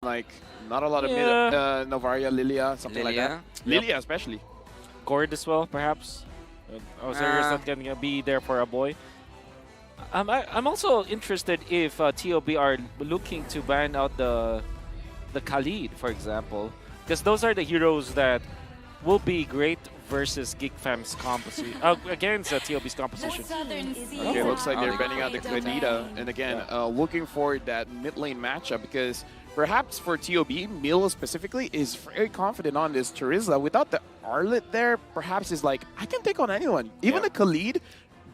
Like, not a lot of Novaria, Lilia, something like that. Lilia especially. Gord as well, perhaps. Osirio's not going to be there for a boy. I'm also interested if TOB are looking to ban out the Khalid, for example, because those are the heroes that will be great versus Geek Fam's composition against TOB's composition. Okay, looks like they're banning out the Grenada, and again, looking for that mid lane matchup because perhaps for TOB, Mil specifically is very confident on this Charizla. Without the Arlet there, perhaps is like, I can take on anyone, even the Khalid.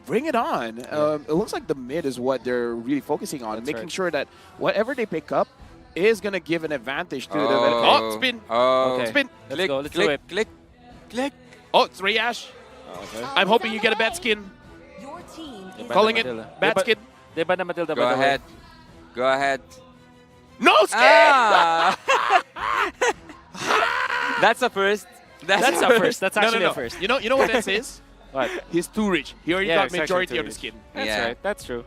Bring it on. It looks like the mid is what they're really focusing on, making sure that whatever they pick up is going to give an advantage to the spin. Spin. Let's go. Let's do it. Click. Oh, it's Rayash. Okay. I'm hoping you get a bad skin. Your team is Calling it bad skin. They ban the Matilda. Go ahead. Go ahead. No skin! That's a first. That's a first. That's actually no. a first. You know what this is? What? He's too rich. He already got majority of the skin. That's right. That's true.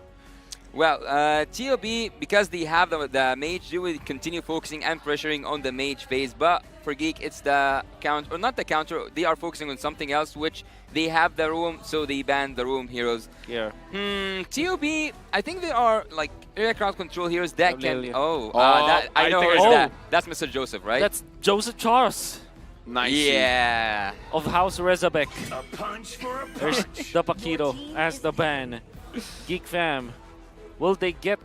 Well, TOB, because they have the mage, they will continue focusing and pressuring on the mage phase. But for Geek, it's the counter, or not the counter. They are focusing on something else, which they have the room, so they ban the room heroes. Yeah. TOB, I think they are like area crowd control heroes that can. I know think who's I that. That's Mr. Joseph, right? That's Joseph Charles. Nice. Yeah. Of House Rezabek. A punch for a There's punch. the Paquito as the ban. Geek Fam. Will they get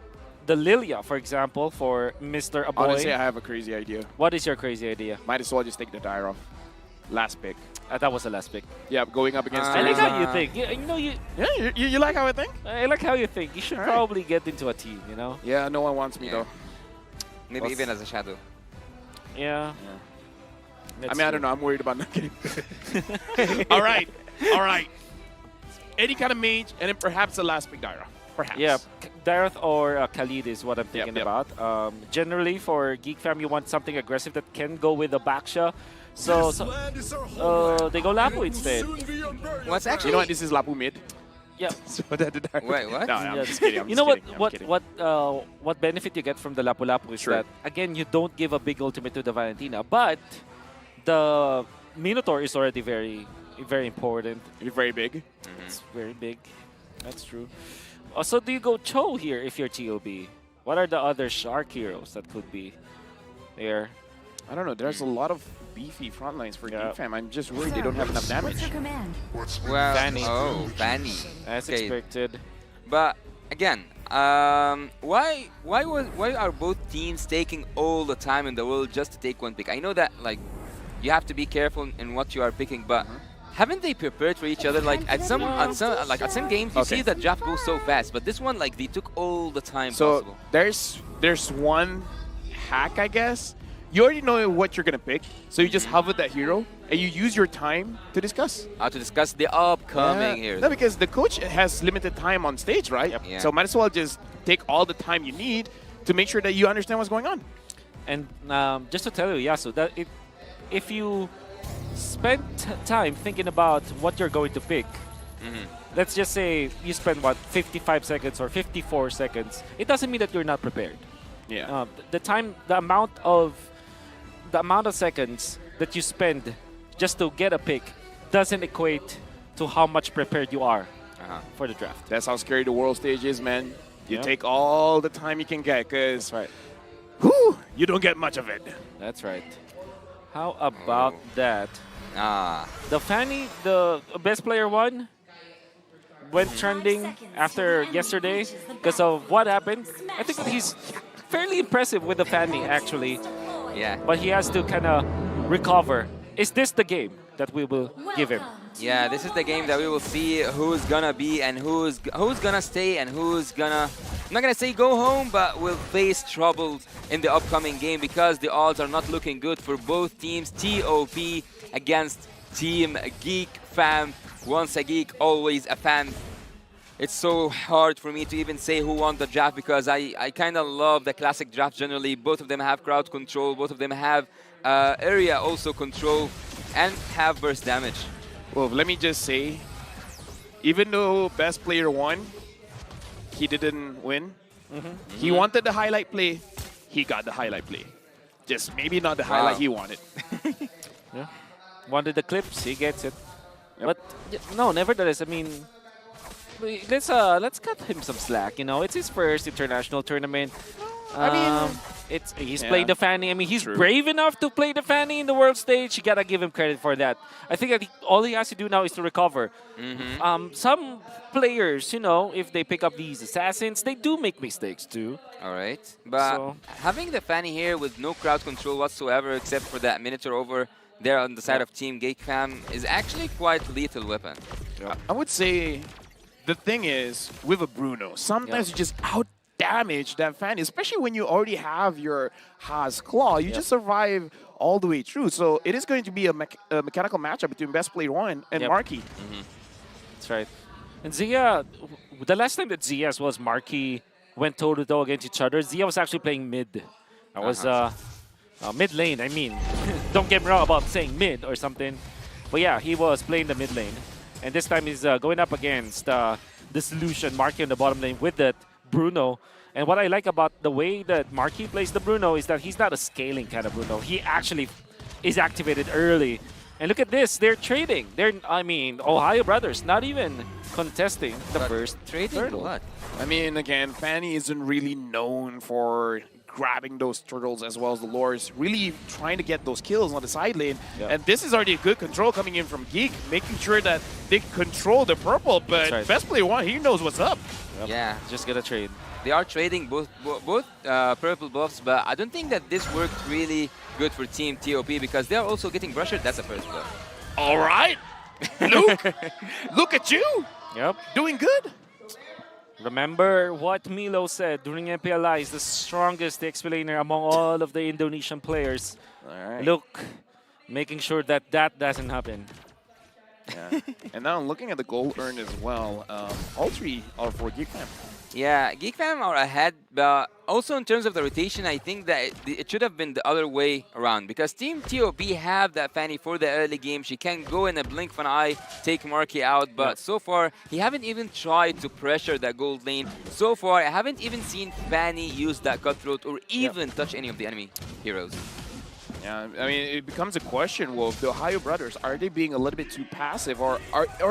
the Lilia, for example, for Mr. Aboy? Honestly, I have a crazy idea. What is your crazy idea? Might as well just take the Dire off. Last pick. That was the last pick. Yeah, going up against I like Charizla. how you think. You like how I think? I like how you think. You should probably get into a team, you know? Yeah, no one wants me though. Maybe even as a shadow. Yeah. I mean, I don't know. I'm worried about not getting. All right. Any kind of mage, and then perhaps the last pick Dire. Perhaps. Yeah, Dareth or Khalid is what I'm thinking about. Generally, for Geek Fam, you want something aggressive that can go with the Baksha. So they go Lapu instead. What's actually? You know what? This is Lapu mid. Yeah. So that the Dire. Wait, what? No, I'm just kidding. You know what benefit you get from the Lapu Lapu is that, again, you don't give a big ultimate to the Valentina, but the Minotaur is already very, very important. Very big. It's very big. That's true. Also, do you go Cho here if you're TOB? What are the other Shark heroes that could be there? I don't know. There's a lot of beefy front lines for Geek Fam. I'm just worried they don't have enough damage. Well, Fanny. Fanny. As expected. But again, why are both teams taking all the time in the world just to take one pick? I know that like you have to be careful in what you are picking, but haven't they prepared for each other? Like at some games, you see the draft go so fast, but this one, like, they took all the time possible. There's one hack, I guess. You already know what you're gonna pick, so you just hover that hero and you use your time to discuss. To discuss the upcoming heroes. No, because the coach has limited time on stage, right? Yeah. So might as well just take all the time you need to make sure that you understand what's going on. And just to tell you, Yasu, that if you spend time thinking about what you're going to pick, let's just say you spend, 55 seconds or 54 seconds, it doesn't mean that you're not prepared. Yeah. The amount of seconds that you spend just to get a pick doesn't equate to how much prepared you are for the draft. That's how scary the world stage is, man. You take all the time you can get, because you don't get much of it. That's right. How about that? The Fanny, the best player one, went trending after yesterday because of what happened. I think that he's fairly impressive with the Fanny, actually. Yeah. But he has to kind of recover. Is this the game that we will give him? Yeah, this is the game that we will see who's gonna be and who's gonna stay and who's gonna, I'm not gonna say go home, but will face trouble in the upcoming game because the odds are not looking good for both teams. TOB against Team Geek Fam. Once a geek, always a fan. It's so hard for me to even say who won the draft because I kind of love the classic draft generally. Both of them have crowd control, both of them have area also control, and have burst damage. Well, let me just say, even though best player won, he didn't win. He wanted the highlight play, he got the highlight play. Just maybe not the highlight he wanted. Yeah. Wanted the clips, he gets it. Yep. But no, nevertheless, I mean, let's cut him some slack. You know, it's his first international tournament. I mean, he's yeah. played the Fanny. I mean, he's True. brave enough to play the Fanny in the world stage. You gotta give him credit for that. I think that all he has to do now is to recover. Some players, you know, if they pick up these assassins, they do make mistakes too. All right. But So- having the Fanny here with no crowd control whatsoever except for that Minotaur over there on the side of Team Geek Fam is actually quite lethal weapon. I would say the thing is with a Bruno, sometimes you just out damage that Fanny, especially when you already have your Haas Claw. You just survive all the way through. So it is going to be a mechanical matchup between Best Player 1 and Marky. That's right. And Zia, the last time that Zia as well as Marky went toe-to-toe against each other, Zia was actually playing mid. That was mid lane, I mean. Don't get me wrong about saying mid or something. But yeah, he was playing the mid lane. And this time he's going up against the Solution, Marky on the bottom lane with that Bruno. And what I like about the way that Marky plays the Bruno is that he's not a scaling kind of Bruno. He actually is activated early. And look at this, they're trading. I mean, Ohio Brothers not even contesting the first Trading turtle. what? I mean, again, Fanny isn't really known for grabbing those turtles as well as the lures, really trying to get those kills on the side lane. And this is already a good control coming in from Geek, making sure that they control the purple, but Best Player 1, he knows what's up. Yep. Yeah. Just gonna trade. They are trading both purple buffs, but I don't think that this worked really good for Team TOB because they are also getting brushed. That's the first buff. All right, Luke, look at you, Yep. doing good. Remember what Milo said during MPLI is the strongest explainer among all of the Indonesian players. All right. Look, making sure that that doesn't happen. Yeah. And now looking at the goal earned as well, all three are for Geek Fam. Yeah, Geek Fam are ahead, but also in terms of the rotation, I think that it should have been the other way around because Team TOB have that Fanny for the early game. She can go in a blink of an eye, take Marky out, but so far, he haven't even tried to pressure that gold lane. So far, I haven't even seen Fanny use that cutthroat or even touch any of the enemy heroes. Yeah, I mean, it becomes a question, Wolf. The Ohio Brothers, are they being a little bit too passive, or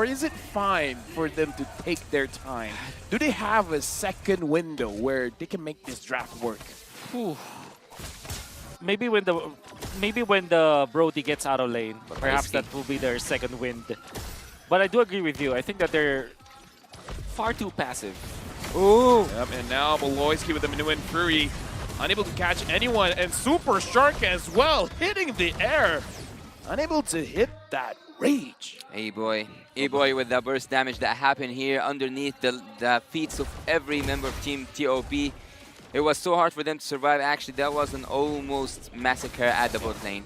is it fine for them to take their time? Do they have a second window where they can make this draft work? Whew. Maybe when the Brody gets out of lane, perhaps that will be their second wind. But I do agree with you. I think that they're far too passive. Ooh! Yep, and now Beloyski with the Minuan Fury, unable to catch anyone, and Super Shark as well, hitting the air. Unable to hit that Rage. Hey boy with the burst damage that happened here underneath the feet of every member of Team TOB. It was so hard for them to survive. Actually, that was an almost massacre at the bot lane.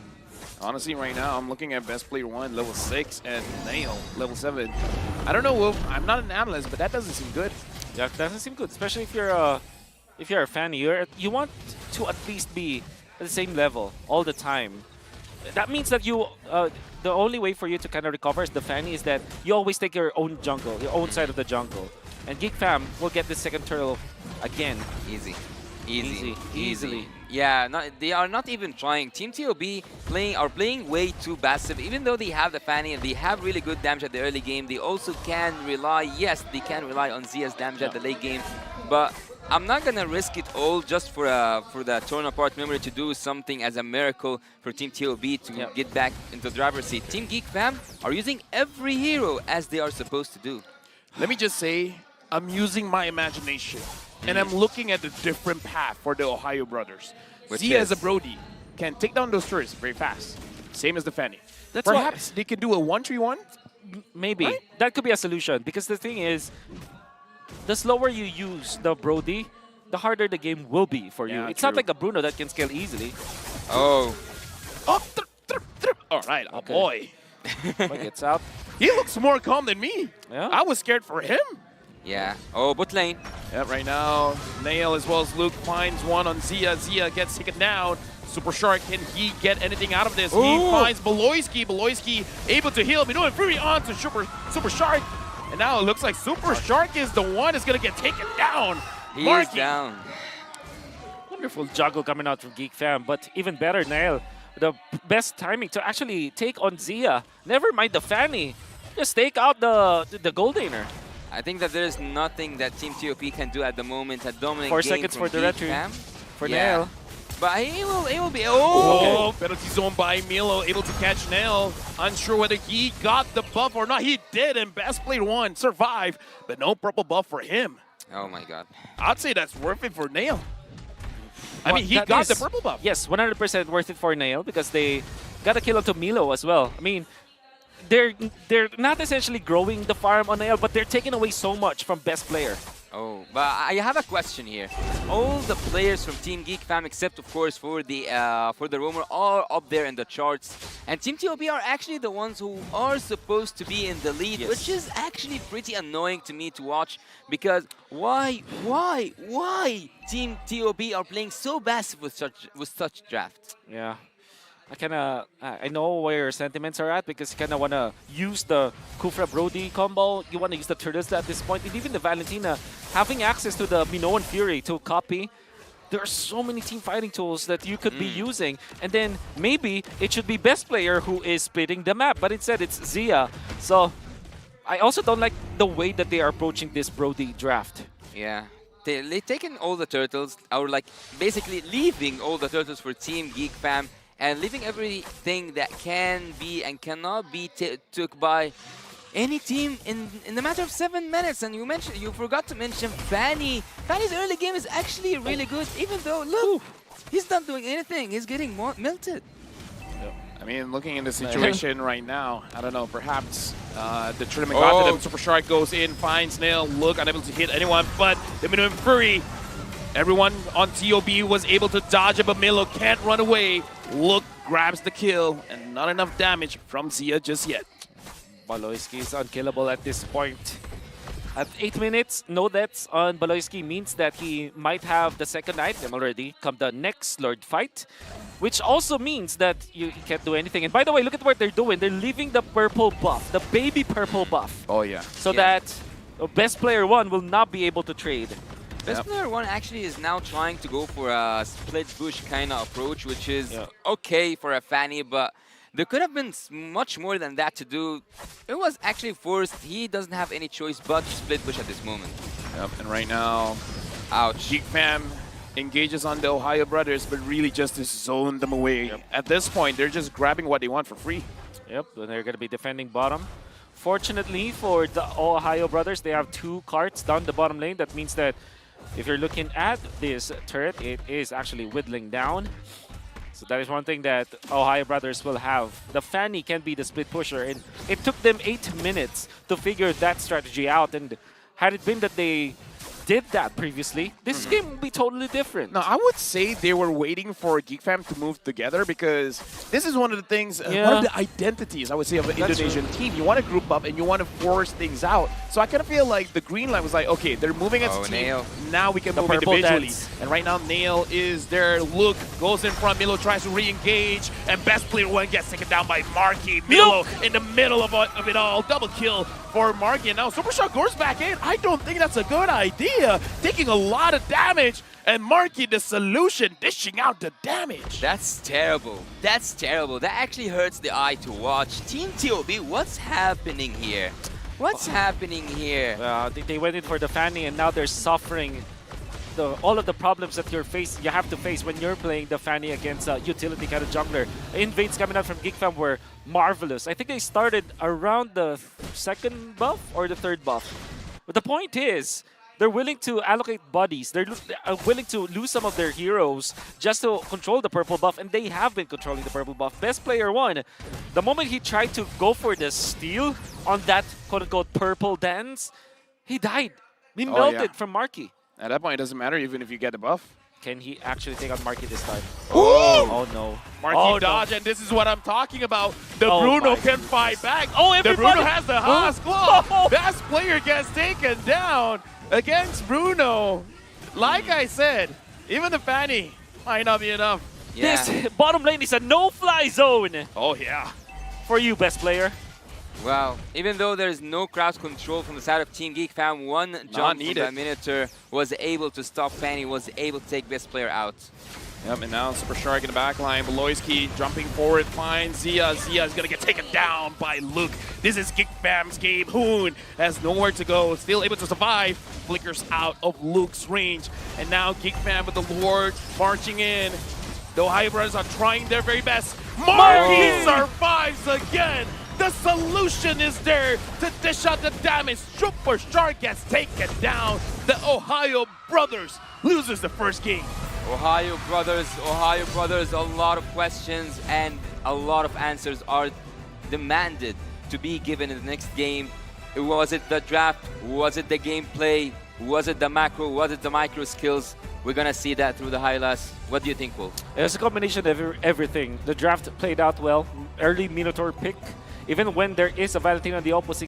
Honestly, right now, I'm looking at Best Player 1, level 6, and Nail, level 7. I don't know, Wolf. I'm not an analyst, but that doesn't seem good. Yeah, that doesn't seem good, especially if you're a fan. You want to at least be at the same level all the time. That means that the only way for you to kind of recover as the Fanny is that you always take your own jungle, your own side of the jungle. And Geek Fam will get the second turtle again. Easily. Yeah, they are not even trying. Team TOB are playing way too passive. Even though they have the Fanny and they have really good damage at the early game, they also can rely, they can rely on Zia's damage at the late game. But I'm not gonna risk it all just for the torn apart memory to do something as a miracle for Team TOB to get back into the driver's seat. Team Geek Fam are using every hero as they are supposed to do. Let me just say, I'm using my imagination, and I'm looking at the different path for the Ohio Brothers. Zia as a Brody can take down those turrets very fast, same as the Fanny. Perhaps they can do a 1-3-1? Maybe. Right? That could be a solution, because the thing is, the slower you use the Brody, the harder the game will be for you. It's not like a Bruno that can scale easily. Oh. All right, a boy. Boy gets out. He looks more calm than me. Yeah. I was scared for him. Yeah. Oh, bot lane. Yeah, right now, Nail as well as Luke finds one on Zia. Zia gets taken down. Super Shark, can he get anything out of this? Ooh. He finds Beloyski. Beloyski able to heal. Minuan Fury on to Super Shark. And now it looks like Super Shark is the one that's going to get taken down. He is down. Wonderful juggle coming out from Geek Fam, but even better, Nail. The best timing to actually take on Zia. Never mind the Fanny. Just take out the Goldaner. I think that there's nothing that Team TOP can do at the moment. A dominant 4 game seconds from for the Geek retry Fam. for Yeah. Nail. But he will be. Oh, penalty zone by Milo, able to catch Nail. Unsure whether he got the buff or not. He did, and best player one survive, but no purple buff for him. Oh my god. I'd say that's worth it for Nail. I mean, he That got the is- purple buff. Yes, 100% worth it for Nail because they got a kill onto Milo as well. I mean, they're not essentially growing the farm on Nail, but they're taking away so much from best player. Oh, but I have a question here. All the players from Team Geek Fam, except of course for the Roamer, are up there in the charts, and Team TOB are actually the ones who are supposed to be in the lead, Yes. which is actually pretty annoying to me to watch. Because why Team TOB are playing so passive with such draft? Yeah. I know where your sentiments are at because you kind of want to use the Kufra Brody combo. You want to use the Turtles at this point. And even the Valentina having access to the Minoan Fury to copy. There are so many team fighting tools that you could be using. And then maybe it should be best player who is splitting the map. But instead it's Zia. So I also don't like the way that they are approaching this Brody draft. Yeah. They taken all the turtles, or like basically leaving all the turtles for Team Geek Fam, and leaving everything that can be and cannot be took by any team in the matter of 7 minutes. And you forgot to mention Fanny. Fanny's early game is actually really good, even though look, he's not doing anything. He's getting melted. I mean, looking in the situation right now, I don't know, perhaps the tournament got to them. Super Shark goes in, finds Nail, look, unable to hit anyone, but the Minimum Fury, everyone on TOB was able to dodge it, but Milo can't run away. Look, grabs the kill, and not enough damage from Zia just yet. Baloyski is unkillable at this point. At 8 minutes, no deaths on Baloyski means that he might have the second item already come the next Lord fight, which also means that you can't do anything. And by the way, look at what they're doing. They're leaving the purple buff, the baby purple buff, Oh, yeah. so that best player one will not be able to trade. Best player one actually is now trying to go for a split bush kind of approach, which is okay for a Fanny, but there could have been much more than that to do. It was actually forced. He doesn't have any choice but to split bush at this moment. Yep, and right now, Ouch. Geek Fam engages on the Ohio Brothers, but really just to zone them away. At this point, they're just grabbing what they want for free. Yep, and they're going to be defending bottom. Fortunately for the Ohio Brothers, they have 2 carts down the bottom lane. That means that if you're looking at this turret, it is actually whittling down. So that is one thing that Ohio Brothers will have. The Fanny can be the split pusher, and it took them 8 minutes to figure that strategy out. And had it been that they did that previously, this game would be totally different. No, I would say they were waiting for Geek Fam to move together because this is one of the things, one of the identities, I would say, of an Indonesian team. You want to group up and you want to force things out. So I kind of feel like the green line was like, okay, they're moving as a team. Nail. Now we can The move purple individually. dance. And right now, Nail is there. Look, goes in front. Milo tries to re-engage. And best player one gets taken down by Marky. Milo in the middle of it all. Double kill for Marky. And now Super Shark goes back in. I don't think that's a good idea. Taking a lot of damage. And Marky, the solution, dishing out the damage. That's terrible. That's terrible. That actually hurts the eye to watch. Team TOB, what's happening here? What's happening here? They went in for the Fanny, and now they're suffering all of the problems that you have to face when you're playing the Fanny against a utility kind of jungler. Invades coming out from Geek Fam were marvelous. I think they started around the 2nd buff or the 3rd buff. But the point is, they're willing to allocate bodies. They're willing to lose some of their heroes just to control the purple buff, and they have been controlling the purple buff. Best player one, the moment he tried to go for the steal on that quote-unquote purple dance, he died. He melted from Marky. At that point, it doesn't matter even if you get the buff. Can he actually take out Marky this time? Oh no. Marky dodge, and this is what I'm talking about. The Bruno can fight back. Oh, the everybody! Bruno has the Haas Claw. Best player gets taken down against Bruno. Like I said, even the Fanny might not be enough. Yeah. This bottom lane is a no-fly zone Oh, yeah. for you, best player. Wow. Even though there's no crowd control from the side of Team Geek, fam, one jump from the Minotaur was able to stop Fanny, was able to take best player out. Yep, and now Super Shark in the back line. Beloyski jumping forward, finds Zia. Zia is going to get taken down by Luke. This is Geek Fam's Gabe Hoon. Has nowhere to go, still able to survive. Flickers out of Luke's range. And now Geek Fam with the Lord marching in. The Ohio Brothers are trying their very best. Marky survives again. The solution is there to dish out the damage. Super Shark gets taken down. The Ohio Brothers loses the first game. Ohio Brothers, a lot of questions and a lot of answers are demanded to be given in the next game. Was it the draft? Was it the gameplay? Was it the macro? Was it the micro skills? We're going to see that through the highlights. What do you think, Wolf? It's a combination of everything. The draft played out well. Early Minotaur pick. Even when there is a Valentine on the opposite